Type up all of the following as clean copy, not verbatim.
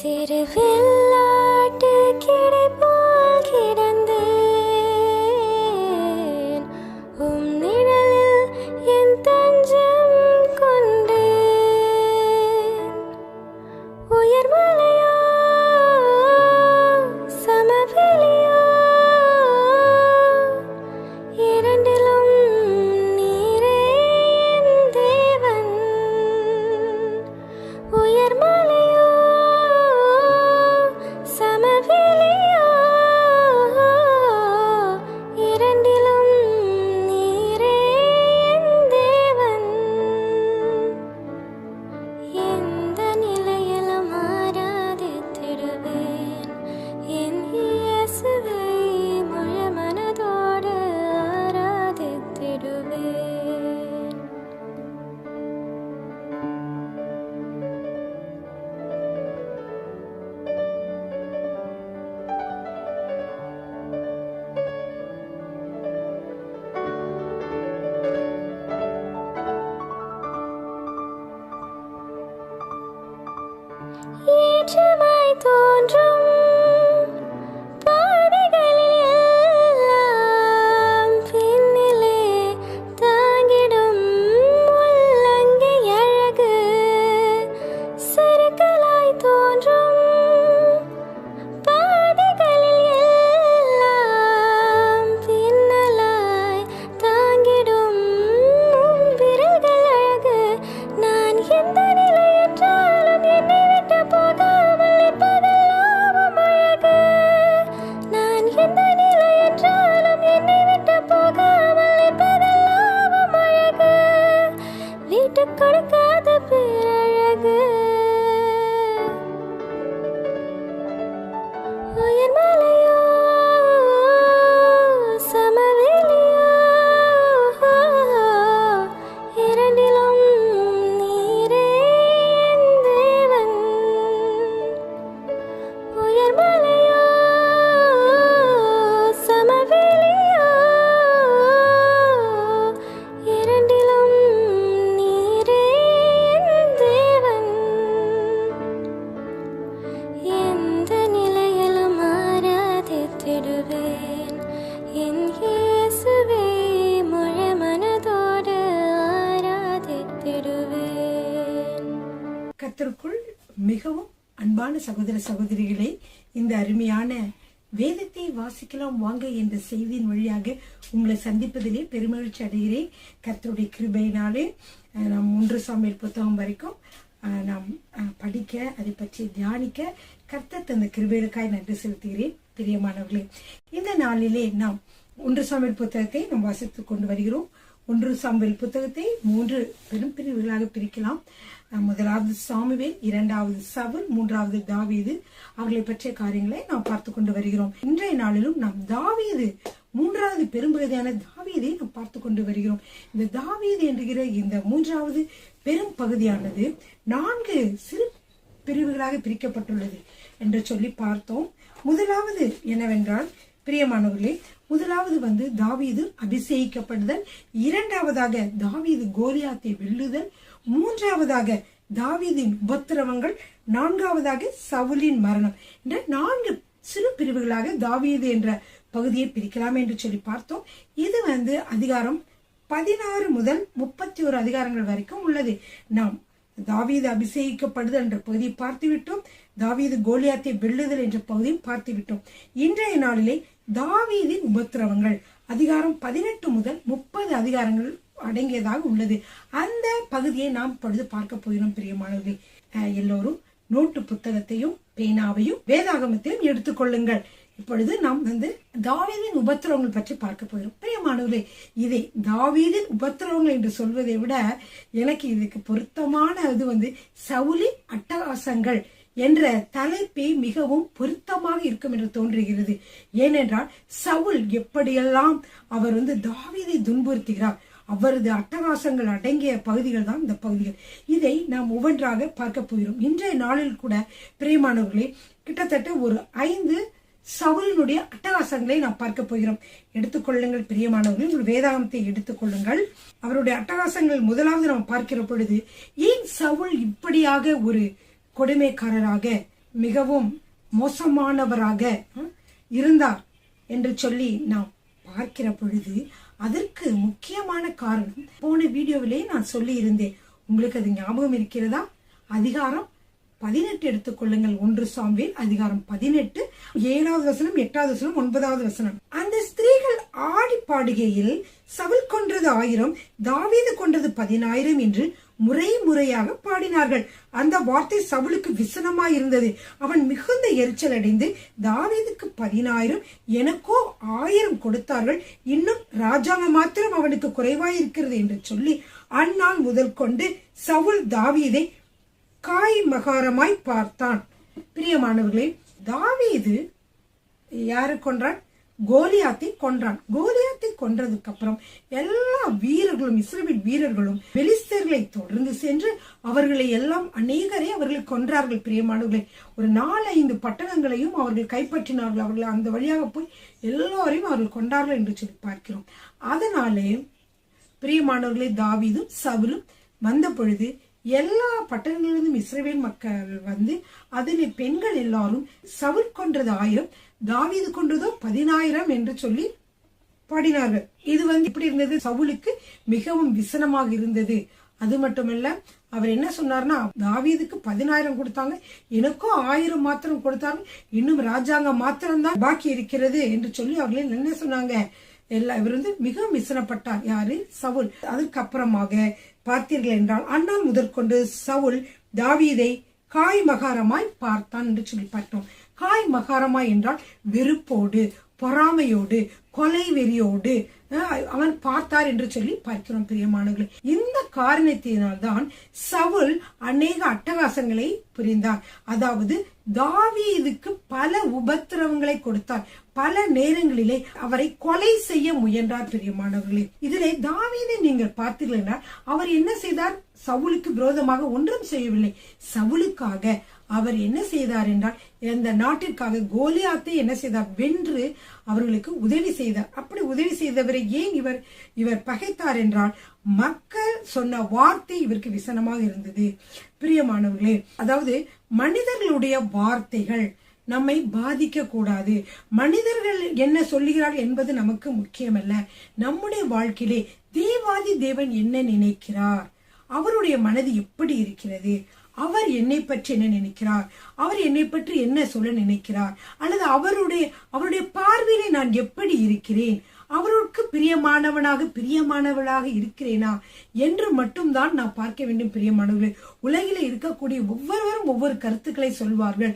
சிறு வெள்ளாட்டு கிடை போல் கிடந்தேன். உம் நிழலில் என் தஞ்சம் கொண்டேன். உயர்மலையோ சமவெளியோ இரண்டிலும் நீரே என் தேவன். உயர்மலையோ சமவெளியோ இரண்டிலும் நீரே என் தேவன். எந்த நிலையிலும் ஆராதித்திடுவேன் என் இயேசுவை, முழு மனதோடு ஆராதித்திடுவேன். ஏற்றமாய் தோன்றும் பாதைகளில் எல்லாம் பின்னிலே தாங்கிடும் உள்ளங்கை அழகு. சறுக்கலாய் தோன்றும் பாதைகளில் எல்லாம் பின்னலாய் தாங்கிடும் உம் விரல்கள் அழகு. நான் எந்த நிலையற்றாலும் என்னை விட்டு போகாமல் இருப்பதெல்லாம் அழகு. நான் எந்த நிலையற்றாலும் என்னை விட்டு போகாமல் இருப்பதெல்லாம் அழகு. வீட்டு கொடுக்காத பேரழகு. உயர்மலையோ சமவெளியோ இரண்டிலும் நீரே என் தேவன். உயர்மலையோ சமவெளியோ இரண்டிலும் நீரே என் தேவன். எந்த நிலையிலும் ஆராதித்திடுவேன் என் இயேசுவை, முழு மனதோடு ஆராதித்திடுவேன். கர்த்தருக்குள் மிகவும் அன்பான சகோதர சகோதரிகளே, இந்த அருமையான வேதத்தை வாசிக்கலாம் வாங்க என்ற செய்தியின் வழியாக உங்களை சந்திப்பதிலே பெருமகிழ்ச்சி அடைகிறேன். கர்த்தருடைய கிருபையினாலே நாம் 1 சாமுவேல் புத்தகம் வரைக்கும் நாம் படிக்க, அதை பற்றி தியானிக்க கர்த்தர் தந்த கிருபைகளுக்காய் நன்றி செலுத்துகிறேன். பிரியமானவர்களே, இந்த நாளிலே நாம் 1 சாமுவேல் புத்தகத்தை நாம் வாசித்துக் கொண்டு வருகிறோம். 1 சாமுவேல் புத்தகத்தை 3 பெரும் பிரிவுகளாக பிரிக்கலாம். முதலாவது சாமுவேல், இரண்டாவது சவுல், மூன்றாவது தாவீது. அவர்களை பற்றிய காரியங்களை நாம் பார்த்து கொண்டு வருகிறோம். இன்றைய நாளிலும் நாம் தாவீது, மூன்றாவது பெரும்பகுதியான தாவீதை நாம் பார்த்து கொண்டு வருகிறோம். இந்த தாவீது என்கிற இந்த மூன்றாவது பெரும் பகுதியானது 4 சிறு பிரிவுகளாக பிரிக்கப்பட்டுள்ளது என்று சொல்லி பார்த்தோம். முதலாவது என்னவென்றால், பிரியமானவர்களே, முதலாவது தாவீது அபிஷேகிக்கப்படுதல், இரண்டாவதாக தாவீது கோலியாத்தை வெல்லுதல், மூன்றாவதாக தாவீதின் உபத்திரவங்கள், நான்காவதாக சவுலின் மரணம் என்ற 4 சிறு பிரிவுகளாக தாவீது என்ற பகுதியை பிரிக்கலாம் என்று சொல்லி பார்த்தோம். இது அதிகாரம் 16 முதல் 31 அதிகாரங்கள் வரைக்கும் உள்ளது. நாம் தாவீது அபிஷேகிக்கப்படுதல் என்ற பகுதியை பார்த்துவிட்டோம். தாவீது கோலியாத்தை வெல்லுதல் என்ற பகுதியும் பார்த்துவிட்டோம். இன்றைய நாளிலே தாவீதின் உபத்திரவங்கள் அதிகாரம் 18 முதல் 30 அதிகாரங்கள் அடங்கியதாக உள்ளது. அந்த பகுதியை நாம் இப்பொழுது பார்க்க போகிறோம். பிரியமானவர்களே, எல்லோரும் நோட்டு புத்தகத்தையும் பேனாவையும் வேதாகமத்தையும் எடுத்துக்கொள்ளுங்கள். இப்பொழுது நாம் தாவீதின் உபத்திரவங்கள் பற்றி பார்க்க போகிறோம். பிரியமானவர்களே, இதை தாவீதின் உபத்திரவங்கள் என்று சொல்வதை விட எனக்கு இதுக்கு பொருத்தமான சவுலின் அட்டகாசங்கள் என்ற தலைப்பே மிகவும் பொருத்தமாக இருக்கும் என்று தோன்றுகிறது. ஏனென்றால் சவுல் எப்படியெல்லாம் அவர் தாவீதை துன்புறுத்துகிறார், அவரது அட்டகாசங்கள் அடங்கிய பகுதிகள் தான் இந்த பகுதிகள். இதை நாம் ஒவ்வொன்றாக பார்க்க போகிறோம். இன்றைய நாளில் கூட பிரியமானவர்களே, கிட்டத்தட்ட ஒரு 5 சவுலினுடைய அட்டகாசங்களை நாம் பார்க்க போகிறோம். எடுத்துக்கொள்ளுங்கள் பிரியமானவர்கள், உங்கள் வேதாகமத்தை எடுத்துக்கொள்ளுங்கள். அவருடைய அட்டகாசங்கள் முதலாவது நாம் பார்க்கிற பொழுது, ஏன் சவுல் இப்படியாக ஒரு கொடுமைக்காரராக மிகவும் மோசமானவராக இருந்தார் என்று சொல்லி நாம் பார்க்கிற பொழுது அதற்கு முக்கியமான காரணம் போன வீடியோவிலே நான் சொல்லி இருந்தேன். உங்களுக்கு அது ஞாபகம் இருக்கிறதா? அதிகாரம் 18 எடுத்துக்கொள்ளுங்கள். 1 சாமுவேல் அதிகாரம் 18 7வது வசனம், 8வது வசனம், 9வது வசனம். அந்த ஸ்திரீகள் ஆடி பாடுகையில் சவுல் கொன்றது 1000, தாவீது கொன்றது 10000 என்று முறையாக பாடினார்கள். அந்த வார்த்தை சவுலுக்கு விசனமாய் இருந்தது. அவன் மிகுந்த எரிச்சல் அடைந்து, தாவீதுக்கு 10000, எனக்கோ 1000 கொடுத்தார்கள், இன்னும் ராஜாங்க மாத்திரம் அவனுக்கு குறைவாய் இருக்கிறது என்று சொல்லி அந்நாள் முதல் கொண்டு சவுல் தாவீதை காய் மகாரமாய் பார்த்தான். பிரியமானவர்களே, தாவீது யாரை கொன்றான்? கோலியாத்தை கொன்றான். கோலியாத்தை கொன்றதுக்கு அப்புறம் எல்லா வீரர்களும், இஸ்ரவேல் வீரர்களும் பெலிஸ்தர்களை தொடர்ந்து சென்று அவர்களை எல்லாம் அநேகரை அவர்களை கொன்றார்கள். பிரியமானவர்களே, ஒரு 4-5 பட்டணங்களையும் அவர்கள் கைப்பற்றினார்கள். அவர்கள் அந்த வழியாக போய் எல்லாரையும் அவர்கள் கொண்டார்கள் என்று சொல்லி பார்க்கிறோம். அதனாலே பிரியமானவர்களே, தாவீதும் சவுலும் வந்த பொழுது எல்லா பட்டணங்களிலிருந்தும் இஸ்ரவேல் மக்கள் வந்து அதிலே பெண்கள் எல்லாரும் சவுல் கொன்றது 1000, தாவீது கொன்றதோ 10000 என்று சொல்லி பாடினார்கள். இது இப்படி இருந்தது, சவுலுக்கு மிகவும் விசனமாக இருந்தது. அது மட்டுமல்ல, அவர் என்ன சொன்னார்னா, தாவீதுக்கு 10000 கொடுத்தாங்க, எனக்கோ 1000 மாத்திரம் கொடுத்தாங்க, இன்னும் ராஜாங்க மாத்திரம் தான் பாக்கி இருக்கிறது என்று சொல்லி அவர்களே என்ன சொன்னாங்க. இவர் மிகவும் விசனப்பட்டார். யாரு? சவுல். அதற்கு அப்புறமாக பார்த்தீர்கள் என்றால் அந்நாள் முதற்கொண்டு சவுல் தாவீதை காய் மகாரமாய் பார்த்தான் என்று சொல்லி பார்த்தோம். காய் மகாரமாய் என்றால் வெறுப்போடு, பொறாமையோடு, கொலை வெறியோடு அவன் பார்த்தார் என்று சொல்லி பார்க்கிறோம். பிரியமானவர்களே, இந்த காரணத்தினால்தான் சவுல் அநேக அட்டகாசங்களை புரிந்தார். அதாவது தாவீதுக்கு பல உபத்திரவங்களை கொடுத்தார். பல நேரங்களிலே அவரை கொலை செய்ய முயன்றார். பிரியமானவர்களே, இதிலே தாவீதை நீங்கள் பார்த்தீர்கள் என்றால் அவர் என்ன செய்தார்? சவுலுக்கு விரோதமாக ஒன்றும் செய்யவில்லை. சவுலுக்காக அவர் என்ன செய்தார் என்றால், இந்த நாட்டிற்காக கோலியாத்தை என்ன செய்தார்? வென்று அவர்களுக்கு உதவி செய்தார். அப்படி உதவி செய்தவரை ஏன் இவர் பகைத்தார் என்றால், மக்கள் சொன்ன வார்த்தை இவருக்கு விசனமாக இருந்தது. பிரியமானவர்களே, அதாவது மனிதர்களுடைய வார்த்தைகள் நம்மை பாதிக்க கூடாது. மனிதர்கள் என்ன சொல்லுகிறார்கள் என்பது நமக்கு முக்கியமல்ல. நம்முடைய வாழ்க்கையிலே தேவாதி தேவன் என்ன நினைக்கிறார், அவருடைய மனது எப்படி இருக்கிறது, அவர் என்னை பற்றி என்ன நினைக்கிறார், அவர் என்னை பற்றி என்ன சொல்ல நினைக்கிறார், அல்லது அவருடைய பார்வையிலே நான் எப்படி இருக்கிறேன், அவருக்கு பிரியமானவளாக இருக்கிறேனா என்று மட்டும்தான் நான் பார்க்க வேண்டும். பிரியமானவர்களே, உலகில இருக்கக்கூடிய ஒவ்வொருவரும் ஒவ்வொரு கருத்துக்களை சொல்வார்கள்.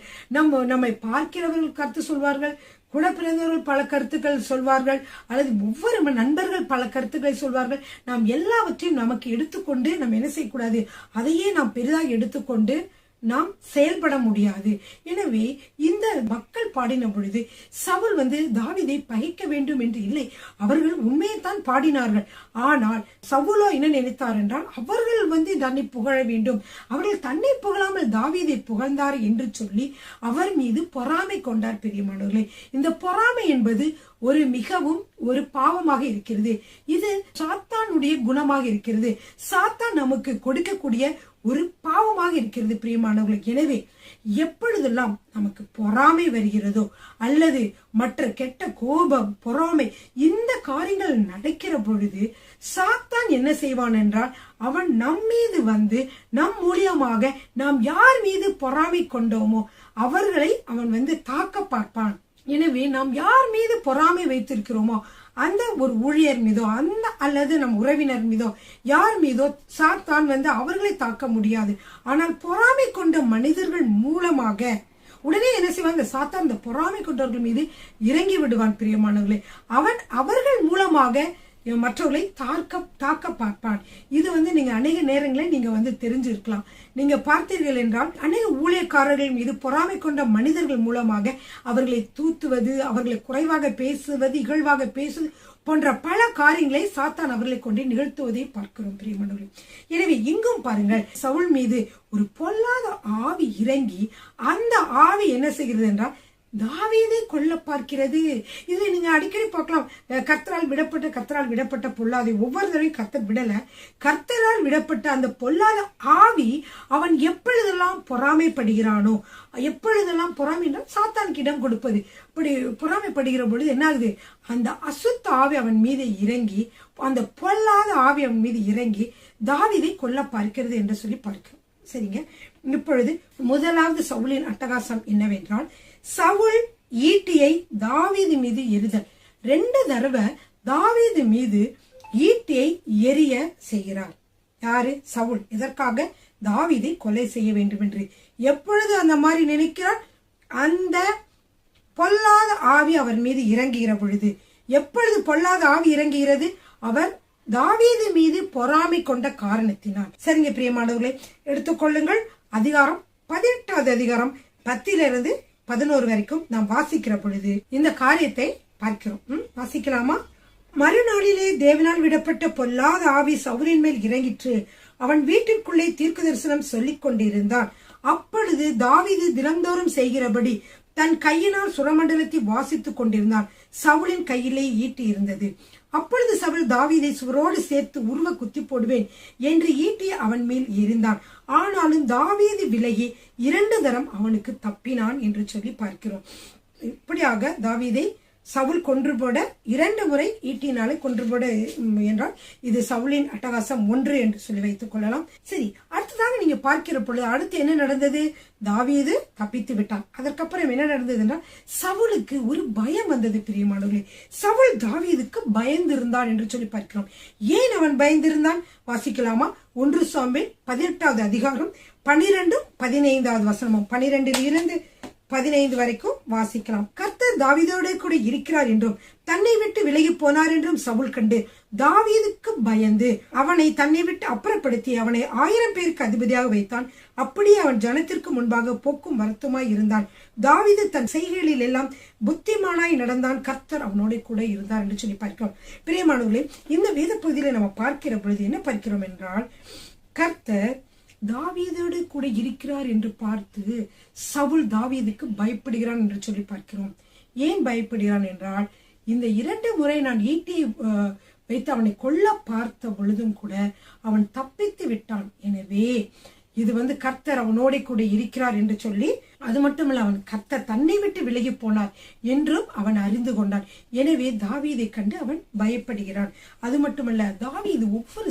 நம்மை பார்க்கிறவர்கள் கருத்து சொல்வார்கள், கூட பிறந்தவர்கள் பல கருத்துக்கள் சொல்வார்கள், அல்லது ஒவ்வொரு நண்பர்கள் பல கருத்துக்களை சொல்வார்கள். நாம் எல்லாவற்றையும் நமக்கு எடுத்துக்கொண்டு நாம் என்ன செய்யக்கூடாது? அதையே நாம் பெரிதாக எடுத்துக்கொண்டு நாம் செயல்பட முடியாது. எனவே இந்த மக்கள் பாடின பொழுது சவுல் தாவீதை பகைக்க வேண்டும் என்று இல்லை, அவர்கள் உண்மையைத்தான் பாடினார்கள். ஆனால் சவுலோ என்ன நினைத்தார் என்றால், அவர்கள் தன்னை புகழ வேண்டும், அவர்கள் தன்னை புகழாமல் தாவீதை புகழ்ந்தார் என்று சொல்லி அவர் மீது பொறாமை கொண்டார். பிரியமானவர்களே, இந்த பொறாமை என்பது மிகவும் ஒரு பாவமாக இருக்கிறது. இது சாத்தானுடைய குணமாக இருக்கிறது. சாத்தான் நமக்கு கொடுக்கக்கூடிய ஒரு பாவமாக இருக்கிறது. பிரியமானவர்களுக்கு, எனவே எப்பொழுதெல்லாம் நமக்கு பொறாமை வருகிறதோ அல்லது மற்ற கெட்ட கோபம், பொறாமை, இந்த காரியங்கள் நடக்கிற பொழுது சாத்தான் என்ன செய்வான் என்றால், அவன் நம் மீது நம் மூலியமாக நாம் யார் மீது பொறாமை கொண்டோமோ அவர்களை அவன் தாக்க பார்ப்பான். எனவே நாம் யார் மீது பொறாமை வைத்திருக்கிறோமோ அந்த ஒரு ஊழியர் மீதோ அல்லது நம் உறவினர் மீதோ யார் மீதோ சாத்தான் அவர்களை தாக்க முடியாது. ஆனால் பொறாமை கொண்ட மனிதர்கள் மூலமாக உடனே என்ன செய்வான்? சாத்தான் அந்த பொறாமை கொண்டவர்கள் மீது இறங்கி விடுவான். பிரியமானவர்களே, அவர்கள் மூலமாக மற்றவர்களை தாக்க பார்ப்பான். இது நீங்க அநேக நேரங்களில் நீங்க தெரிஞ்சிருக்கலாம். நீங்க பார்த்தீர்கள் என்றால், அநேக ஊழியக்காரர்கள் மீது பொறாமை கொண்ட மனிதர்கள் மூலமாக அவர்களை தூத்துவது, அவர்களை குறைவாக பேசுவது, இகழ்வாக பேசுவது போன்ற பல காரியங்களை சாத்தான் அவர்களை கொண்டு நிகழ்த்துவதை பார்க்கிறோம். பிரியமானவர்களே, எனவே இங்கும் பாருங்கள், சவுல் மீது ஒரு பொல்லாத ஆவி இறங்கி அந்த ஆவி என்ன செய்கிறது என்றால், தாவீதை கொல்ல பார்க்கிறது. இதுல நீங்க அடிக்கடி பார்க்கலாம், கர்த்தரால் விடப்பட்ட பொல்லாதை. ஒவ்வொரு தடவையும் கர்த்தர் விடல, கர்த்தரால் விடப்பட்ட அந்த பொல்லாத ஆவி அவன் எப்பொழுதெல்லாம் பொறாமைப்படுகிறானோ, எப்பொழுதெல்லாம் பொறாமைன்னா சாத்தானுக்கு இடம் கொடுப்பது. அப்படி பொறாமைப்படுகிற பொழுது என்ன ஆகுது, அந்த அசுத்த ஆவி அவன் மீது இறங்கி, அந்த பொல்லாத ஆவி அவன் மீது இறங்கி தாவீதை கொல்ல பார்க்கிறது என்று சொல்லி பார்க்கிறோம். சரிங்க. இப்பொழுது முதலாவது சவுலின் அட்டகாசம் என்னவென்றால், சவுல் ஈட்டியை தாவீது மீது எறிதல். 2 தடவை தாவீது மீது ஈட்டியை எரிய செய்கிறார். யாரு? சவுல். எதற்காக? தாவீதை கொலை செய்ய வேண்டும் என்று. எப்பொழுது அந்த மாதிரி நினைக்கிறார், அந்த பொல்லாத ஆவி அவர் மீது இறங்குகிற பொழுது. எப்பொழுது பொல்லாத ஆவி இறங்குகிறது? அவர் தாவீது மீது பொறாமை கொண்ட காரணத்தினால். சரிங்க பிரியமானவர்களே, எடுத்துக்கொள்ளுங்கள். அதிகாரம் 18வது அதிகாரம் 10 to 11 வரைக்கும் நாம் வாசிக்கிற பொழுது இந்த காரியத்தை பார்க்கிறோம். வாசிக்கலாமா? மறுநாளிலே தேவனால் விடப்பட்ட பொல்லாத ஆவி சவுலின் மேல் இறங்கிற்று. அவன் வீட்டிற்குள்ளே தீர்க்க தரிசனம் சொல்லிக் கொண்டிருந்தான். அப்பொழுது தாவீது தினந்தோறும் செய்கிறபடி தன் கையினால் சுரமண்டலத்தை வாசித்துக் கொண்டிருந்தான். சவுலின் கையிலே ஈட்டி இருந்தது. அப்பொழுது சவுல் தாவீதை சுவரோடு சேர்த்து உருவ குத்தி போடுவேன் என்று ஈட்டி அவன் மேல் எறிந்தான். ஆனாலும் தாவீது விலகி 2 தரம் அவனுக்கு தப்பினான் என்று சொல்லி பார்க்கிறோம். இப்படியாக தாவீதை சவுல் கொன்று போட 2 முறை ஈட்டினாலே கொன்று போட என்றால் இது சவுலின் அட்டகாசம் 1 என்று சொல்லி வைத்துக் கொள்ளலாம். சரி, அடுத்ததாக நீங்க பார்க்கிற பொழுது அடுத்து என்ன நடந்தது? தாவீது தப்பித்து விட்டான். அதற்கப்புறம் என்ன நடந்தது என்றால், சவுலுக்கு ஒரு பயம் வந்தது. பிரியமானவர்களே, சவுல் தாவீதுக்கு பயந்திருந்தான் என்று சொல்லி பார்க்கிறோம். ஏன் அவன் பயந்திருந்தான்? வாசிக்கலாமா? 1 சாமுவேல் 18வது அதிகாரம் 12, 15வது வசனமும் 12 to 15 வரைக்கும் வாசிக்கலாம். கர்த்தர் தாவீதோடு கூட இருக்கிறார் என்றும் தன்னை விட்டு விலகி போனார் என்றும் சவுல் கண்டு தாவீதுக்கு பயந்து அவனை தன்னை விட்டு அப்புறப்படுத்தி அவனை 1000 பேருக்கு அதிபதியாக வைத்தான். அப்படியே அவன் ஜனத்திற்கு முன்பாக போக்கும் வருத்தமாய் இருந்தான். தாவீது தன் செய்கைகளில் எல்லாம் புத்திமானாய் நடந்தான். கர்த்தர் அவனோட கூட இருந்தார் என்று சொல்லி பார்க்கிறோம். பிரியமானவர்களே, இந்த வேத பகுதியில நம்ம பார்க்கிற பொழுது என்ன பார்க்கிறோம் என்றால், கர்த்தர் தாவீதோடு கூட இருக்கிறார் என்று பார்த்து சவுல் தாவீதுக்கு பயப்படுகிறான் என்று சொல்லி பார்க்கிறோம். ஏன் பயப்படுகிறான் என்றால், இந்த 2 முறை நான் ஈட்டி வைத்து அவனை கொல்ல பார்த்த பொழுதும் கூட அவன் தப்பித்து விட்டான். எனவே இது கர்த்தர் அவனோட கூட இருக்கிறார் என்று சொல்லி, அது மட்டுமல்ல, அவன் கர்த்தர் தன்னை விட்டு விலகி போனார் என்றும் அவன் அறிந்து கொண்டான். எனவே தாவீதை கண்டு அவன் பயப்படுகிறான். அது மட்டுமல்ல, தாவீது ஒவ்வொரு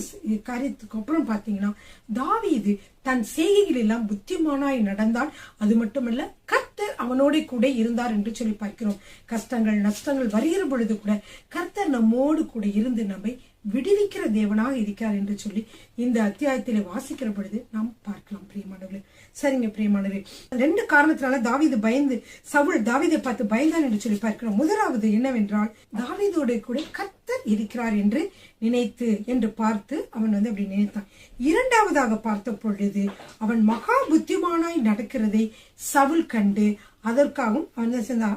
காரியத்துக்கு அப்புறம் பாத்தீங்கன்னா தாவீது தன் செய்கைகள் எல்லாம் புத்திமானாய் நடந்தான். அது மட்டுமல்ல, கர்த்தர் அவனோட கூட இருந்தார் என்று சொல்லி பார்க்கிறோம். கஷ்டங்கள் நஷ்டங்கள் வருகிற பொழுது கூட கர்த்தர் நம்மோடு கூட இருந்து நம்மை விடுவிக்கிற தேவனாக இருக்கிறார் என்று சொல்லி இந்த அத்தியாயத்திலே வாசிக்கிற பொழுது நாம் பார்க்கலாம். பிரியமானவர்களே, சரிங்க பிரியமானவர்களே, 2 காரணத்தினால தாவீது பயந்து, சவுல் தாவீதை பார்த்து பயந்தான் என்று சொல்லி பார்க்கிறோம். முதலாவது என்னவென்றால், தாவீதோட கூட கர்த்தர் இருக்கிறார் என்று நினைத்து என்று பார்த்து அவன் அப்படி நினைத்தான். 2வதாக பார்த்த பொழுது அவன் மகா புத்திமானாய் நடக்கிறதை சவுல் கண்டு அதற்காகவும்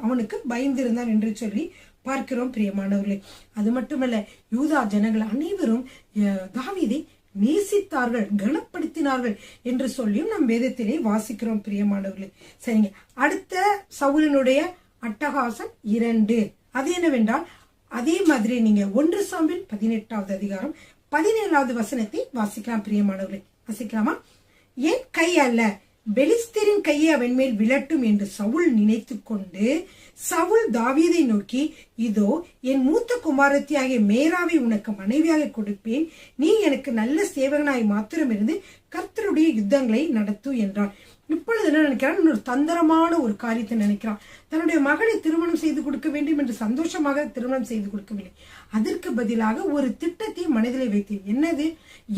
அவனுக்கு பயந்திருந்தான் என்று சொல்லி பார்க்கிறோம். பிரியமானவர்களே, அது மட்டுமல்ல, யூதா ஜனங்கள் அனைவரும் தாவீதை நேசித்தார்கள், கனப்படுத்தினார்கள் என்று சொல்லியும் நம் வேதத்திலே வாசிக்கிறோம். பிரியமானவர்களே, சரிங்க. அடுத்த சவுலினுடைய அட்டகாசம் 2. அது என்னவென்றால், அதே மாதிரி நீங்க 1 சாமுவேல் 18வது அதிகாரம் 17வது வசனத்தை வாசிக்கலாம். பிரியமானவர்களே, வாசிக்கலாமா? என் கை அல்ல, பெலிஸ்தரின் கையை அவன் மேல் விழட்டும் என்று சவுல் நினைத்து கொண்டு சவுல் தாவீதை நோக்கி, இதோ என் மூத்த குமாரத்தியாகிய மேராவை உனக்கு மனைவியாக கொடுப்பேன். நீ எனக்கு நல்ல சேவகனாய் மாத்திரம் இருந்து கர்த்தருடைய யுத்தங்களை நடத்து என்றான். இப்பொழுது என்ன நினைக்கிறான்? இன்னொரு தந்திரமான ஒரு காரியத்தை நினைக்கிறான். தன்னுடைய மகளை திருமணம் செய்து கொடுக்க வேண்டும் என்று சந்தோஷமாக திருமணம் செய்து கொடுக்கவில்லை. அதற்கு பதிலாக ஒரு திட்டத்தை மனதிலே வைத்தேன். என்னது?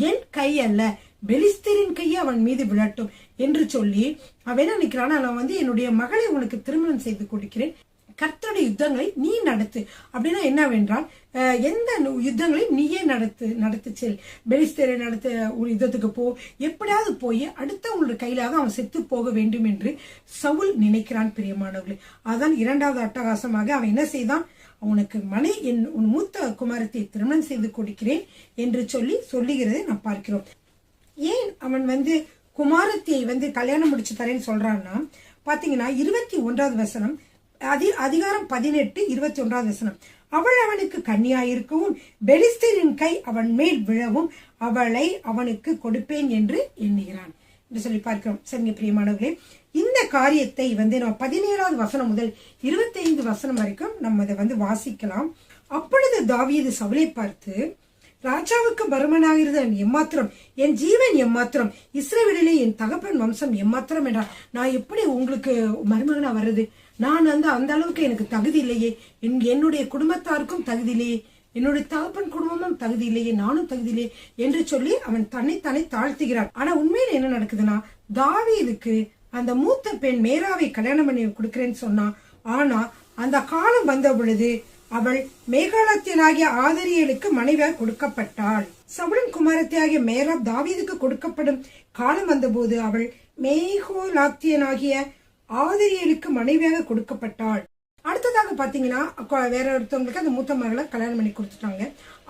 என் கை அல்ல, பெலிஸ்தரின் கையை அவன் மீது விழட்டும் என்று சொல்லி அவன் என்ன நினைக்கிறான்? நான் என்னுடைய மகளை உனக்கு திருமணம் செய்து கொடுக்கிறேன், கர்த்தருடைய யுத்தங்களை நீ நடத்து. அப்படின்னா என்னவென்றால், எந்த யுத்தங்களையும் நீயே நடத்து செல், பெலிஸ்தரை நடத்த ஒரு யுத்தத்துக்கு போ, எப்படியாவது போய் அடுத்த உங்களுடைய கையிலாக அவன் செத்து போக வேண்டும் என்று சவுல் நினைக்கிறான். பிரியமானவர்களே, அதான் 2வது அட்டகாசமாக அவன் என்ன செய்தான்? அவனுக்கு உன் மூத்த குமாரத்தை திருமணம் செய்து கொடுக்கிறேன் என்று சொல்லுகிறதை நான் பார்க்கிறோம். ஏன் அவன் குமாரத்தியை கல்யாணம் முடிச்சு தரேன்னு சொல்றான்னா, பாத்தீங்கன்னா 21வது வசனம் அதிகாரம் 18:21. அவள் அவனுக்கு கன்னியாயிருக்கவும் பெலிஸ்தரின் கை அவன் மேல் விழவும் அவளை அவனுக்கு கொடுப்பேன் என்று எண்ணுகிறான் என்று சொல்லி பார்க்கிறோம். சரிங்க பிரியமானவர்களே, இந்த காரியத்தை நம்ம 17வது வசனம் முதல் 25 வசனம் வரைக்கும் நம்ம அதை வாசிக்கலாம். அப்பொழுது தாவீது சவுலை பார்த்து, ராஜாவுக்கு மருமனாகிறது எம்மாத்திரம், என் ஜீவன் எம்மாத்திரம், இஸ்ரவேலிலே என் தகப்பன் வம்சம் எம்மாத்திரம் என்றார். நான் எப்படி உங்களுக்கு மருமகனா வர்றது? நான் அந்த அளவுக்கு எனக்கு தகுதி இல்லையே, என்னுடைய குடும்பத்தாருக்கும் தகுதி இல்லையே, என்னுடைய தகப்பன் குடும்பமும் தகுதி இல்லையே, நானும் தகுதி இல்லையே என்று சொல்லி அவன் தன்னைத்தானே தாழ்த்துகிறான். ஆனா உண்மையில என்ன நடக்குதுன்னா, தாவீதுக்கு அந்த மூத்த பெண் மேராவை கல்யாணம் பண்ணி கொடுக்கிறேன்னு சொன்னா, ஆனா அந்த காலம் வந்த பொழுது அவள் மேகாலத்தியனாகிய ஆதரியலுக்கு மனைவியாக கொடுக்கப்பட்டாள். சவுலின் குமாரத்தியாகிய மேராப் தாவீதுக்கு கொடுக்கப்படும் காலம் வந்தபோது அவள் மேகோலாத்தியனாகிய ஆதரியலுக்கு மனைவியாக கொடுக்கப்பட்டாள். அடுத்ததாக பாத்தீங்கன்னா, வேற ஒருத்தவங்களுக்கு அந்த மூத்த மகளை கல்யாணம் பண்ணி கொடுத்துட்டாங்க.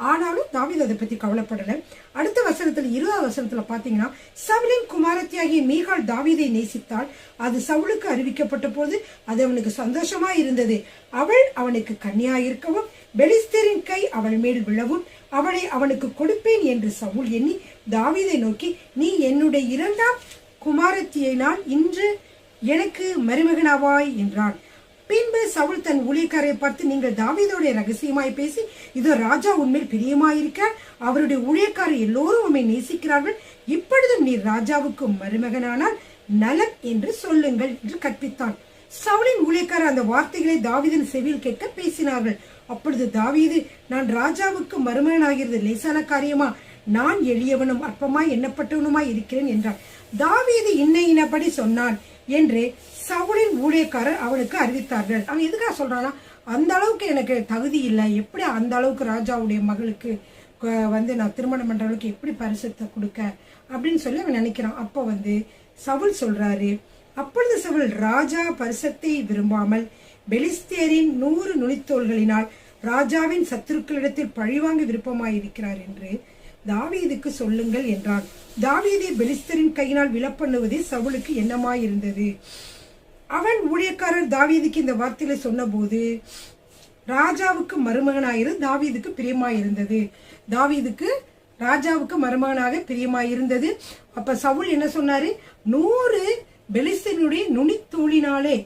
ஆனாலும் தாவீது அதை பத்தி கவலைப்படல. அடுத்த வசனத்துல 20வது வசனத்துல பாத்தீங்கன்னா, சவுலின் குமாரத்தியாகிய மீகாள் தாவீதை நேசித்தாள். அது சவுலுக்கு அறிவிக்கப்பட்ட போது அது அவனுக்கு சந்தோஷமா இருந்தது. அவள் அவனுக்கு கன்னியாயிருக்கவும் பெலிஸ்தரின் கை அவள் மேல் விழவும் அவளை அவனுக்கு கொடுப்பேன் என்று சவுல் எண்ணி தாவீதை நோக்கி, நீ என்னுடைய 2ஆம் குமாரத்தியினால் இன்று எனக்கு மருமகனாவாய் என்றான். பின்பு சவுல் தன் ஊழியக்காரை பார்த்து, நீங்கள் தாவீதோட ரகசியமாய் பேசி, இதோ ராஜா உண்மையில் பிரியமாயிருக்கார், அவருடைய ஊழியக்காரர் எல்லோரும் உண்மை நேசிக்கிறார்கள், இப்பொழுதும் நீர் ராஜாவுக்கு மருமகனானால் நலம் என்று சொல்லுங்கள் என்று கற்பித்தான். சவுலின் ஊழியக்காரர் அந்த வார்த்தைகளை தாவீதின் செவியில் கேட்க பேசினார்கள். அப்பொழுது தாவீது, நான் ராஜாவுக்கு மருமகனாகிறது லேசான காரியமா? நான் எளியவனும் அற்பமாய் எண்ணப்பட்டவனுமாய் இருக்கிறேன் என்றான். தாவீது இன்னபடி சொன்னான் என்று சவுலின் ஊழியக்காரர் அவனுக்கு அறிவித்தார்கள். அவன் எதுக்காக சொல்றானா, அந்த அளவுக்கு எனக்கு தகுதி இல்லை, எப்படி அந்த அளவுக்கு ராஜாவுடைய மகளுக்கு நான் திருமணம் பண்ற அளவுக்கு எப்படி பரிசுத்தை கொடுக்க அப்படின்னு சொல்லி அவன் நினைக்கிறான். அப்போ சவுல் சொல்றாரு, அப்பொழுது சவுல், ராஜா பரிசத்தை விரும்பாமல் பெலிஸ்தியரின் 100 நுனித்தோள்களினால் ராஜாவின் சத்துருக்களிடத்தில் பழிவாங்க விருப்பமாயிருக்கிறார் என்று தாவீதுக்கு சொல்லுங்கள் என்றான். தாவீதை பெலிஸ்தரின் கையினால் விலப்பண்ணுவதே சவுலுக்கு எண்ணமாயிருந்தது. அவன் ஊழியக்காரர் தாவீதுக்கு இந்த வார்த்தைகளை சொன்ன போது ராஜாவுக்கு மருமகனாயிரு தாவீதுக்கு பிரியமாயிருந்தது. தாவீதுக்கு ராஜாவுக்கு மருமகனாக பிரியமாயிருந்தது. அப்ப சவுல் என்ன சொன்னாரு, 100 பெலிஸ்தனுடைய நுனித்தோளினாலே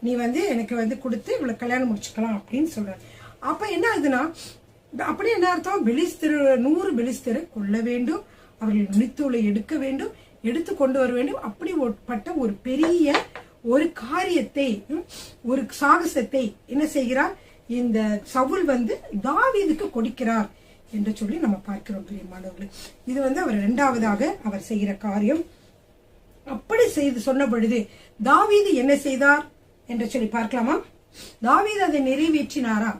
நீ எனக்கு கொடுத்து இவ்வளவு கல்யாணம் முடிச்சுக்கலாம் அப்படின்னு சொல்றாரு. அப்ப என்ன ஆகுதுன்னா, அப்படி என்ன அர்த்தம், 100 பெலிஸ்தரை கொல்ல வேண்டும், அவர்கள் நுனித்தோளை எடுக்க வேண்டும், எடுத்து கொண்டு வர வேண்டும். அப்படிப்பட்ட ஒரு பெரிய ஒரு காரியத்தை, ஒரு சாகசத்தை என்ன செய்கிறார் இந்த சவுல் தாவீதுக்கு கொடுக்கிறார் என்று சொல்லி நம்ம பார்க்கிறோம் பிரியமானவர்களே. இது அவர் 2வதாக அவர் செய்கிற காரியம். அப்படி செய்து சொன்ன பொழுது தாவீது என்ன செய்தார் என்று சொல்லி பார்க்கலாமா? தாவீது அதை நிறைவேற்றினாரா?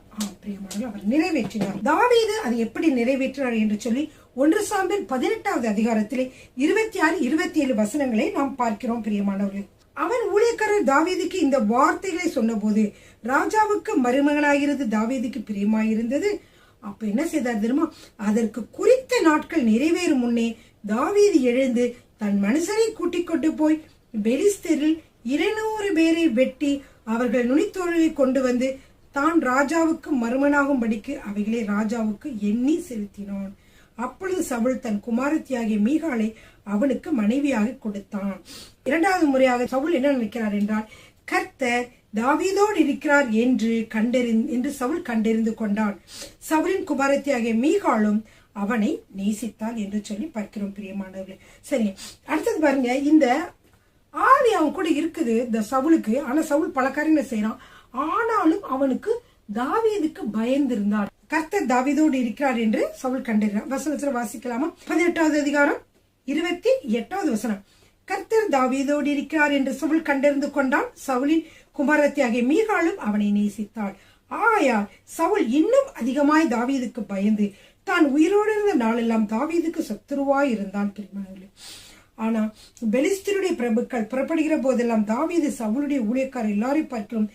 பிரியமானவர்களே, அவர் நிறைவேற்றினார். தாவீது அதை எப்படி நிறைவேற்றினார் என்று சொல்லி 1 சாமுவேல் 18வது அதிகாரத்திலே 26, 27 வசனங்களை நாம் பார்க்கிறோம் பிரியமானவர்களே. அவன் ஊழியக்காரர் தாவீதுக்கு இந்த வார்த்தைகளை சொன்ன போது ராஜாவுக்கு மருமகனாகிறது தாவீதுக்கு பிரியமாயிருந்தது. அப்ப என்ன செய்தார் தெரியுமா? அதற்கு குறித்த நாட்கள் நிறைவேறும் முன்னே தாவீது எழுந்து தன் மனுஷரை கூட்டிக் கொண்டு போய் பெலிஸ்தரில் 200 பேரை வெட்டி அவர்கள் நுனித்தோலை கொண்டு தான் ராஜாவுக்கு மருமனாகும்படிக்கு அவைகளை ராஜாவுக்கு எண்ணி செலுத்தினான். அப்பொழுது சவுல் தன் குமாரத்தியாகிய மீகாளை அவனுக்கு மனைவியாக கொடுத்தான். 2வது முறையாக சவுல் என்ன நினைக்கிறார் என்றால், கர்த்தர் தாவீதோடு இருக்கிறார் என்று சவுல் கண்டறிந்து கொண்டான். சவுலின் குமாரத்தியாகிய மீகாளும் அவனை நேசித்தாள் என்று சொல்லி பார்க்கிறோம் பிரியமானவர்களே. சரி, அடுத்தது பாருங்க, இந்த ஆவி அவன் கூட இருக்குது இந்த சவுலுக்கு. ஆனா சவுல் பல காரியங்களை செய்யறான். ஆனாலும் அவனுக்கு தாவீதுக்கு பயந்திருந்தார். கர்த்தர் தாவீதோடு இருக்கிறார் என்று சவுல் கண்டிருக்கிறார். வசனத்துல வாசிக்கலாமா? 18வது அதிகாரம் 28வது வசனம். கர்த்தர் தாவீதோடு இருக்கிறார் என்று சவுல் கண்டறிந்து கொண்டான். சவுலின் குமாரத்தியாகிய மீகாளும் அவனை நேசித்தாள். ஆகையால் சவுல் இன்னும் அதிகமாய் தாவீதுக்கு பயந்து தான் உயிரோடு இருந்த நாளெல்லாம் தாவீதுக்கு சத்துருவாய் இருந்தான். ஆனா பெலிஸ்தருடைய பிரபுக்கள் புறப்படுகிற போதெல்லாம் தாவீது சவுலுடைய ஊழியக்காரர் எல்லாரையும் பார்க்கும்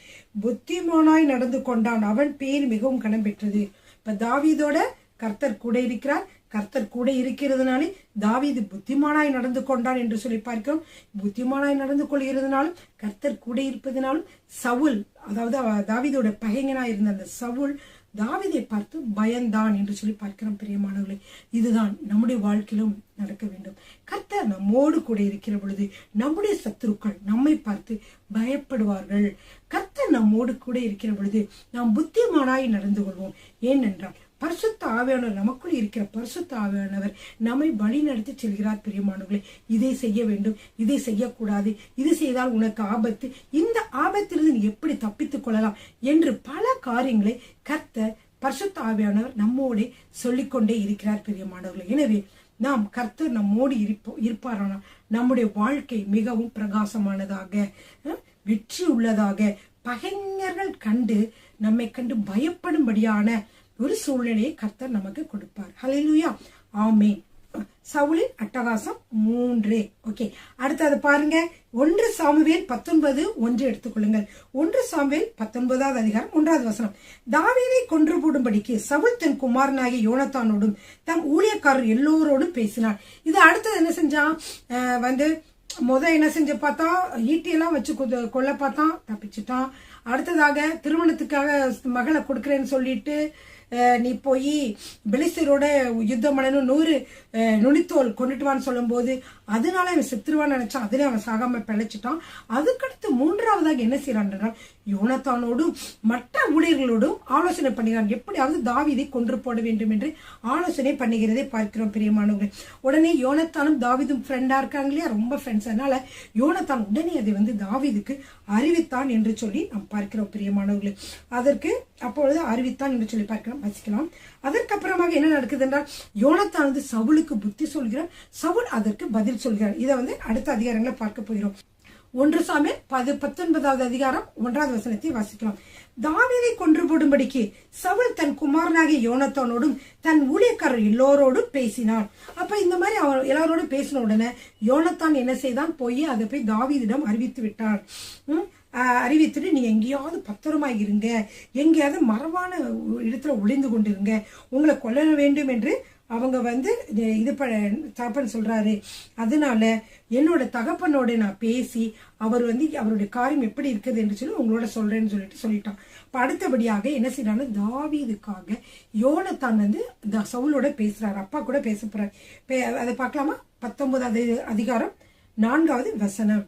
புத்திமானாய் நடந்து கொண்டான். அவன் பேர் மிகவும் கனம் பெற்றது. இப்ப தாவீதோட கர்த்தர் கூட இருக்கிறார். கர்த்தர் கூட இருக்கிறதுனாலே தாவீது புத்திமானாய் நடந்து கொண்டான் என்று சொல்லி பார்க்கிறோம். புத்திமானாய் நடந்து கொள்கிறதுனாலும் கர்த்தர் கூட இருப்பதனாலும் சவுல், அதாவது தாவீதோட பகைஞனாய் இருந்த அந்த சவுல் தாவீதை பார்த்து பயந்தான் என்று சொல்லி பார்க்கிறோம். பிரியமானவர்களே, இதுதான் நம்முடைய வாழ்க்கையிலும் நடக்க வேண்டும். கர்த்தர் நம்மோடு கூட இருக்கிற பொழுது நம்முடைய சத்துருக்கள் நம்மை பார்த்து பயப்படுவார்கள். கர்த்தர் நம்மோடு கூட இருக்கிற பொழுது நாம் புத்திமானாய் நடந்து கொள்வோம். ஏனென்றால் பரிசுத்த ஆவியானவர், நமக்குள் இருக்கிற பரிசுத்த ஆவியானவர் நம்மை வழி நடத்தி செல்கிறார். பிரியமானவர்களே, இதை செய்ய வேண்டும், இதை செய்யக்கூடாது, இது செய்தால் உனக்கு ஆபத்து, இந்த ஆபத்திலிருந்து நீ எப்படி தப்பித்துக் கொள்ளலாம் என்று பல காரியங்களை கர்த்தர் பரிசுத்த ஆவியானவர் நம்மோடு சொல்லிக்கொண்டே இருக்கிறார். பிரியமானவர்களே, எனவே நாம் கர்த்தர் நம்மோடு இருப்பாரானால் நம்முடைய வாழ்க்கை மிகவும் பிரகாசமானதாக, வெற்றி உள்ளதாக, பகைஞர்கள் கண்டு நம்மை கண்டு பயப்படும்படியான ஒரு சூழ்நிலையை கர்த்தர் நமக்கு கொடுப்பார். ஹல்லேலூயா, ஆமென். சவுலின் அட்டகாசம் 3. ஓகே, அடுத்தது பாருங்க, 1 சாமுவேல் 19:1 எடுத்துக்கொள்ளுங்கள். 1 சாமுவேல் 19வது அதிகாரம் 1வது வசனம். தாவீதை கொன்று போடும்படிக்கு சவுல் தன் குமாரனாகிய யோனத்தானோடும் தம் ஊழியக்காரர் எல்லோரோடும் பேசினார். இது அடுத்தது என்ன செஞ்சான், என்ன செஞ்ச பார்த்தா ஈட்டியெல்லாம் வச்சு கொல்ல பார்த்தான், தப்பிச்சுட்டான். அடுத்ததாக திருமணத்துக்காக மகளை கொடுக்கறேன்னு சொல்லிட்டு நீ போய் பெலிஸ்தரோட யுத்தம் பண்ணணும், 100 நுனித்தோல் கொண்டுட்டு வான்னு சொல்லும் போது அதனால அவன் செத்துருவான்னு நினைச்சான். அதுல அவன் சாகாம பிழைச்சிட்டான். அதுக்கடுத்து 3வதாக என்ன செய்யறான், யோனத்தானோடும் மற்ற ஊழியர்களோடும் ஆலோசனை பண்ணுகிறான். எப்படியாவது தாவீதை கொன்று போட வேண்டும் என்று ஆலோசனை பண்ணுகிறதை பார்க்கிறோம். பிரியமானவர்கள், உடனே யோனத்தானும் தாவீதும் ஃப்ரெண்டா இருக்காங்க இல்லையா, ரொம்ப ஃப்ரெண்ட்ஸ். அதனால யோனத்தான் உடனே அதை தாவீதுக்கு அறிவித்தான் என்று சொல்லி நாம் பார்க்கிறோம். பிரியமானவர்களே, அதற்கு அப்பொழுது அறிவித்தான் என்று சொல்லி பார்க்கிறோம், வசிக்கலாம். அதற்கப்புறமாக என்ன நடக்குது என்றால், யோனத்தான் சவுலுக்கு புத்தி சொல்கிறார், சவுல் அதற்கு பதில் சொல்கிறார். இதை அடுத்த அதிகாரங்களை பார்க்க போகிறோம். 1 சாமுவேல் 19வது அதிகாரம் 1வது வசனத்தை வாசிக்கலாம். தாவீதை கொன்று போடும்படிக்கு சவுல் தன் குமாரனாகிய யோனத்தானோடும் தன் ஊழியக்காரர் எல்லோரோடும் பேசினான். அப்ப இந்த மாதிரி அவர் எல்லாரோடும் பேசின உடனே யோனத்தான் என்ன செய்தான், அதை போய் தாவீதிடம் அறிவித்து விட்டார். அறிவித்துட்டு நீ எங்கேயாவது பத்திரமாய் இருங்க, எங்கேயாவது மரபான இடத்துல ஒளிந்து கொண்டிருங்க, உங்களை கொல்ல வேண்டும் என்று அவங்க இது தகப்பன் சொல்றாரு. அதனால என்னோட தகப்பனோட நான் பேசி அவர் அவருடைய காரியம் எப்படி இருக்குது என்று சொல்லி உங்களோட சொல்றேன்னு சொல்லிட்டான். இப்ப அடுத்தபடியாக என்ன செய்யறாங்க, தாவீதுக்காக யோனத்தான் சவுலோட பேசுறாரு, அப்பா கூட பேச போறாரு. அதை பார்க்கலாமா? 19வது அதிகாரம் 4வது வசனம்.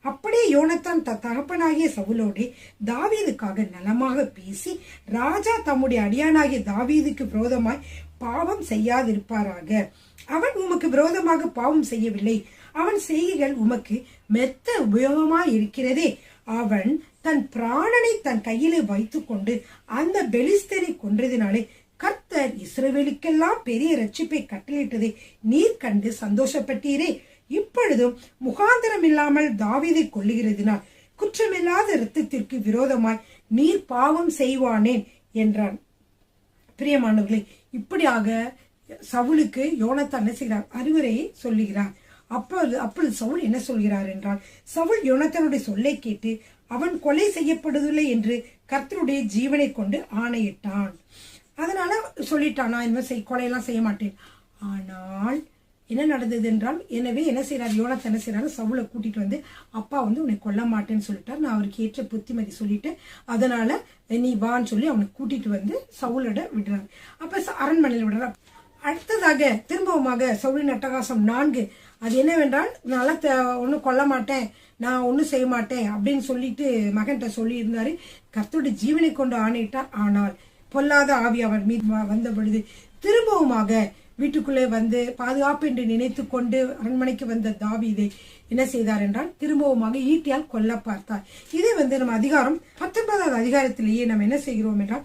அப்படியே யோனத்தான் தகப்பனாகிய சவுலோடு தாவீதுக்காக நலமாக பேசி, ராஜா தம்முடைய அடியானாகிய தாவீதுக்கு விரோதமாய் பாவம் செய்யாதிருப்பாராக. அவன் உமக்கு விரோதமாக பாவம் செய்யவில்லை, அவன் செய்கைகள் உமக்கு மெத்த உபயோகமாய் இருக்கிறதே. அவன் தன் பிராணனை தன் கையிலே வைத்துக் கொண்டு அந்த பெலிஸ்தரை கொன்றதினாலே கர்த்தர் இஸ்ரவேலுக்கெல்லாம் பெரிய ரட்சிப்பை கட்டளையிட்டதை நீர் கண்டு சந்தோஷப்பட்டீரே. இப்பொழுதும் முகாந்திரம் இல்லாமல் தாவீதை கொல்லுகிறதினால் குற்றமில்லாத இரத்தத்திற்கு விரோதமாய் நீர் பாவம் செய்வானேன் என்றான். பிரியமானவர்களே, இப்படியாக சவுலுக்கு யோனத்தான் என்ன செய்கிறார், அறிவுரையை சொல்லுகிறார். அப்பொழுது சவுல் என்ன சொல்கிறார் என்றால், சவுல் யோனத்தானுடைய சொல்லை கேட்டு அவன் கொலை செய்யப்படுவதில்லை என்று கர்த்தருடைய ஜீவனை கொண்டு ஆணையிட்டான். அதனால சொல்லிட்டான், நான் இனிமே கொலையெல்லாம் செய்ய மாட்டேன். ஆனால் என்ன நடந்தது என்றால், எனவே என்ன செய்யறாரு, யோனத்தான் என்ன செய்யறாரு, சவுலை கூட்டிட்டு அப்பா உன்னை கொல்ல மாட்டேன்னு சொல்லிட்டார், நான் அவருக்கு ஏற்ற புத்திமதி சொல்லிட்டு அதனால நீ வான்னு சொல்லி அவனை கூட்டிட்டு சவுலோட விடுறாரு. அப்ப அரண்மனையில் விடுறாரு. அடுத்ததாக திரும்பவுமாக சவுலின் அட்டகாசம் 4. அது என்னவென்றால், நல்லா ஒன்னும் கொல்ல மாட்டேன், நான் ஒன்னும் செய்ய மாட்டேன் அப்படின்னு சொல்லிட்டு மகன்கிட்ட சொல்லி இருந்தாரு. கர்த்தருடைய ஜீவனை கொண்டு ஆணையிட்டார். ஆனால் பொல்லாத ஆவி அவன் மீது வந்த பொழுது திரும்பவுமாக வீட்டுக்குள்ளே பாதுகாப்பு என்று நினைத்து கொண்டு அரண்மனைக்கு வந்த தாவீதை என்ன செய்தார் என்றால், திரும்பவுமாக ஈட்டியால் கொல்ல பார்த்தார். இதை நம்ம அதிகாரம் 19வது அதிகாரத்திலேயே நம்ம என்ன செய்கிறோம் என்றால்,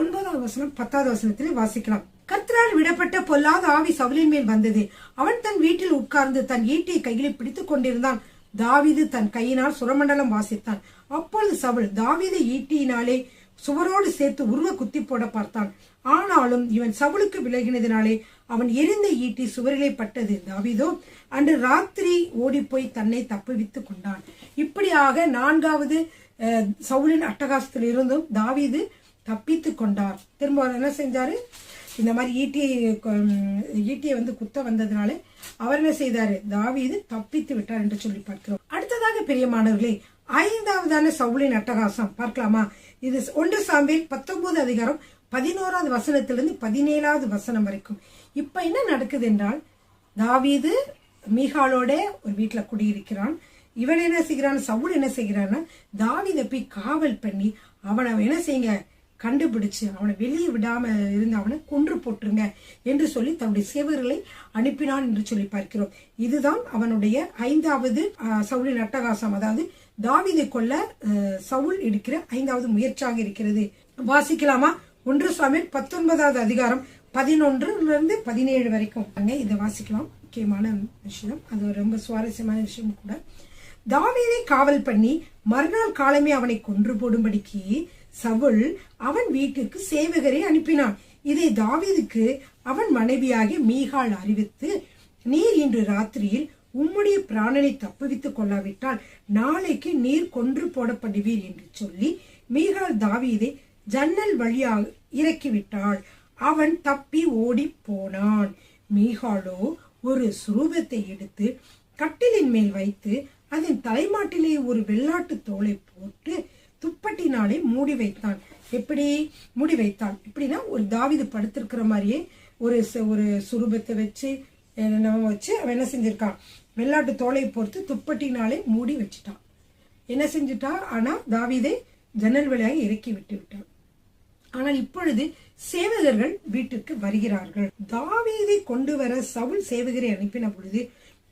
9வது வசனம் 10வது வசனத்திலே வாசிக்கலாம். கர்த்தரால் விடப்பட்ட பொல்லாத ஆவி சவுலின் மேல் வந்தது. அவன் தன் வீட்டில் உட்கார்ந்து தன் ஈட்டியை கையிலே பிடித்துக் கொண்டிருந்தான். தாவீது தன் கையினால் சுரமண்டலம் வாசித்தான். அப்பொழுது சவுல் தாவீதை ஈட்டியினாலே சுவரோடு சேர்த்து உருவ குத்தி போட பார்த்தான். ஆனாலும் இவன் சவுலுக்கு விலகினதினாலே அவன் எரிந்த ஈட்டி சுவரிலே பட்டது. தாவீதோ அன்று ராத்திரி ஓடி போய் தன்னை தப்புவித்துக் கொண்டான். இப்படியாக 4வது சவுலின் அட்டகாசத்தில் இருந்தும் தாவீது தப்பித்துக் கொண்டார். திரும்ப என்ன செஞ்சாரு, இந்த மாதிரி ஈட்டியை வந்து குத்த வந்ததுனால அவர் என்ன செய்தாரு, தாவீது தப்பித்து விட்டார் என்று சொல்லி பார்க்கிறோம். அடுத்ததாக பிரியமானவர்களே, 5வதான சவுலின் அட்டகாசம் பார்க்கலாமா? இது 1 சாமுவேல் 19 அதிகாரம் 11வது வசனத்திலிருந்து 17வது வசனம் வரைக்கும். இப்ப என்ன நடக்குது என்றால், தாவீது மீகாலோட ஒரு வீட்டுல குடியிருக்கிறான். இவன் என்ன செய்கிறான், சவுல் என்ன செய்கிறான்னா, தாவீதை போய் காவல் பண்ணி அவனை என்ன செய்யுங்க, கண்டுபிடிச்சு அவனை வெளியே விடாம இருந்து அவனை கொன்று போட்டுருங்க என்று சொல்லி தன்னுடைய சேவர்களை அனுப்பினான் என்று சொல்லி பார்க்கிறோம். இதுதான் அவனுடைய 5வது சவுலின் அட்டகாசம், அதாவது தாவீதை கொல்ல சவுல் எடுக்கிற 5வது முயற்சியாக இருக்கிறது. வாசிக்கலாமா? 1 சாமுவேல் 19வது அதிகாரம் 11 - 17 வரைக்கும் இதை வாசிக்கலாம். முக்கியமான விஷயம், அது ரொம்ப சுவாரஸ்யமான விஷயம் கூட. தாவீதை காவல் பண்ணி மறுநாள் காலமே அவனை கொன்று போடும்படிக்கு சவுல் அவன் வீட்டிற்கு சேவகரை அனுப்பினான். இதை தாவீதுக்கு அவன் மனைவியாகிய மீகாள் அறிவித்து, நீர் இன்று ராத்திரியில் உம்முடைய பிராணனை தப்புவித்துக் கொள்ளாவிட்டால் நாளைக்கு நீர் கொன்று போடப்படுவீர் என்று சொல்லி மீகாள் தாவீதை ஜன்னல் வழியாக இறக்கிவிட்டாள். அவன் தப்பி ஓடி போனான். மீகாளோ ஒரு சுரூபத்தை எடுத்து கட்டிலின் மேல் வைத்து அதன் தலைமாட்டிலே ஒரு வெள்ளாட்டு தோலை போட்டு துப்பட்டினாலே மூடி வைத்தான். எப்படி மூடி வைத்தான்? எப்படின்னா, ஒரு தாவீது படுத்திருக்கிற மாதிரியே ஒரு சுரூபத்தை வச்சு அவன் என்ன செஞ்சிருக்கான், வெள்ளாட்டு தோலை பொறுத்து துப்பட்டினாலே மூடி வச்சுட்டான். என்ன செஞ்சுட்டா, ஆனா தாவீதை ஜன்னல் வழியாக இறக்கி விட்டு விட்டான். ஆனால் இப்பொழுது சேவகர்கள் வீட்டிற்கு வருகிறார்கள். தாவீதை கொண்டு வர சவுல் சேவகரை அனுப்பின பொழுது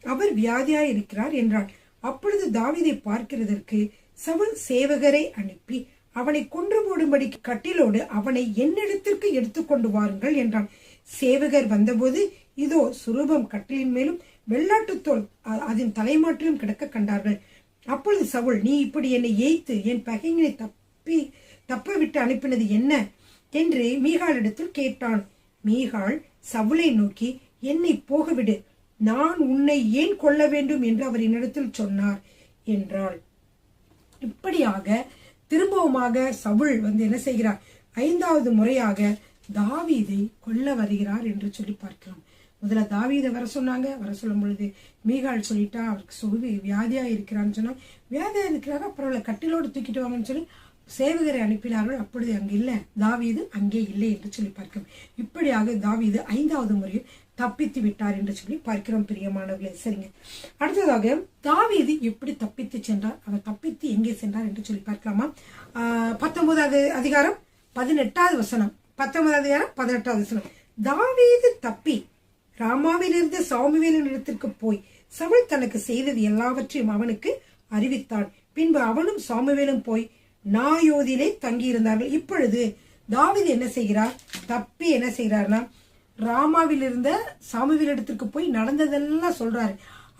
அவர் வியாதியாய் இருக்கிறார் என்றார். அப்பொழுது தாவீதை பார்க்கிறதற்கு சவுல் சேவகரை அனுப்பி அவனை கொன்று போடும்படி கட்டிலோடு அவனை என்னிடத்திற்கு எடுத்துக்கொண்டு வாருங்கள் என்றான். சேவகர் வந்தபோது இதோ சுரூபம் கட்டிலின் மேலும் வெள்ளாட்டு தோல் அதன் தலைமாட்டிலும் கிடக்க கண்டார்கள். அப்பொழுது சவுல், நீ இப்படி என்னை ஏய்த்து என் பகைஞனை தப்ப விட்டு அனுப்பினது என்ன என்று மீகாளிடத்தில் கேட்டான். மீகாள் சவுலை நோக்கி, என்னை போகவிடு, நான் உன்னை ஏன் கொல்ல வேண்டும் என்று அவர் என்னிடத்தில் சொன்னார் என்றாள். இப்படியாக திரும்பவுமாக சவுல் வந்து என்ன செய்கிறார், 5வது முறையாக தாவீதை கொல்ல வருகிறார் என்று சொல்லி பார்க்கிறோம். முதல்ல தாவீதை வர சொன்னாங்க. வர சொல்லும் பொழுது மீகாள் சொல்லிட்டா, அவருக்கு வியாதியா இருக்கிறான்னு சொன்னா, வியாதியா இருக்கிறாங்க, அப்புறம் கட்டிலோடு தூக்கிட்டு வாங்கன்னு சொல்லி சேவகரை அனுப்பினார்கள். அப்பொழுது அங்கு இல்லை, தாவீது அங்கே இல்லை என்று சொல்லி பார்க்கிறோம். இப்படியாக தாவீது 5வது முறையில் தப்பித்து விட்டார் என்று சொல்லி பார்க்கிறோம். பிரியமானவர்களே, சரிங்க. அடுத்ததாக தாவீது எப்படி தப்பித்து சென்றார், அவர் தப்பித்து எங்கே சென்றார் என்று சொல்லி பார்க்கலாமா? 19வது அதிகாரம் 18வது வசனம். 19வது அதிகாரம் 18வது வசனம். தாவீது தப்பி ராமாவிலிருந்து சாமுவேலின் இடத்திற்கு போய் சவுல் தனக்கு செய்தது எல்லாவற்றையும் அவனுக்கு அறிவித்தான். பின்பு அவனும் சாமுவேலும் போய் நாயோதிலே தங்கி இருந்தார்கள். இப்பொழுது தாவீது என்ன செய்கிறார், தப்பி என்ன செய்கிறார்னா, ராமாவில் இருந்த சாமுவேல் இடத்திற்கு போய் நடந்ததெல்லாம் சொல்றாரு.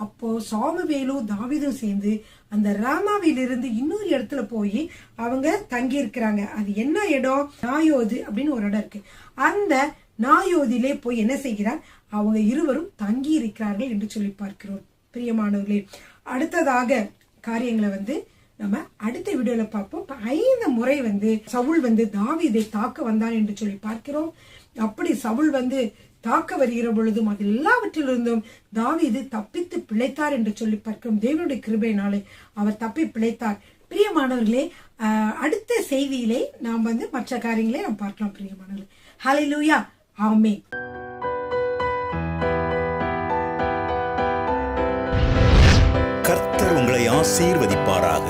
அப்போ சாமுவேலும் தாவீதும் சேர்ந்து அந்த ராமாவில் இருந்து இன்னொரு இடத்துல போய் அவங்க தங்கி இருக்கிறாங்க. அது என்ன இடம், நாயோது அப்படின்னு ஒரு இடம் இருக்கு. அந்த நாயோதிலே போய் என்ன செய்கிறார், அவங்க இருவரும் தங்கி இருக்கிறார்கள் என்று சொல்லி பார்க்கிறோம். பிரியமானவர்களே, அடுத்ததாக காரியங்களை வந்து நம்ம அடுத்த வீடியோல பார்ப்போம். 5 முறை வந்து சவுல் வந்து தாவீதை தாக்க வந்தான் என்று சொல்லி பார்க்கிறோம். அப்படி சவுல் வந்து தாக்க வருகிற பொழுதும் அது எல்லாவற்றிலிருந்தும் தாவீது தப்பித்து பிழைத்தார் என்று சொல்லி பார்க்கிறோம். தேவனுடைய கிருபையினாலே அவர் தப்பி பிழைத்தார். பிரியமானவர்களே, அடுத்த செய்தியிலே நாம் வந்து மற்ற காரியங்களே நாம் பார்க்கலாம். பிரியமானவர்களே, ஹல்லேலூயா, ஆமென். கர்த்தர் உங்களை ஆசீர்வதிப்பாராக.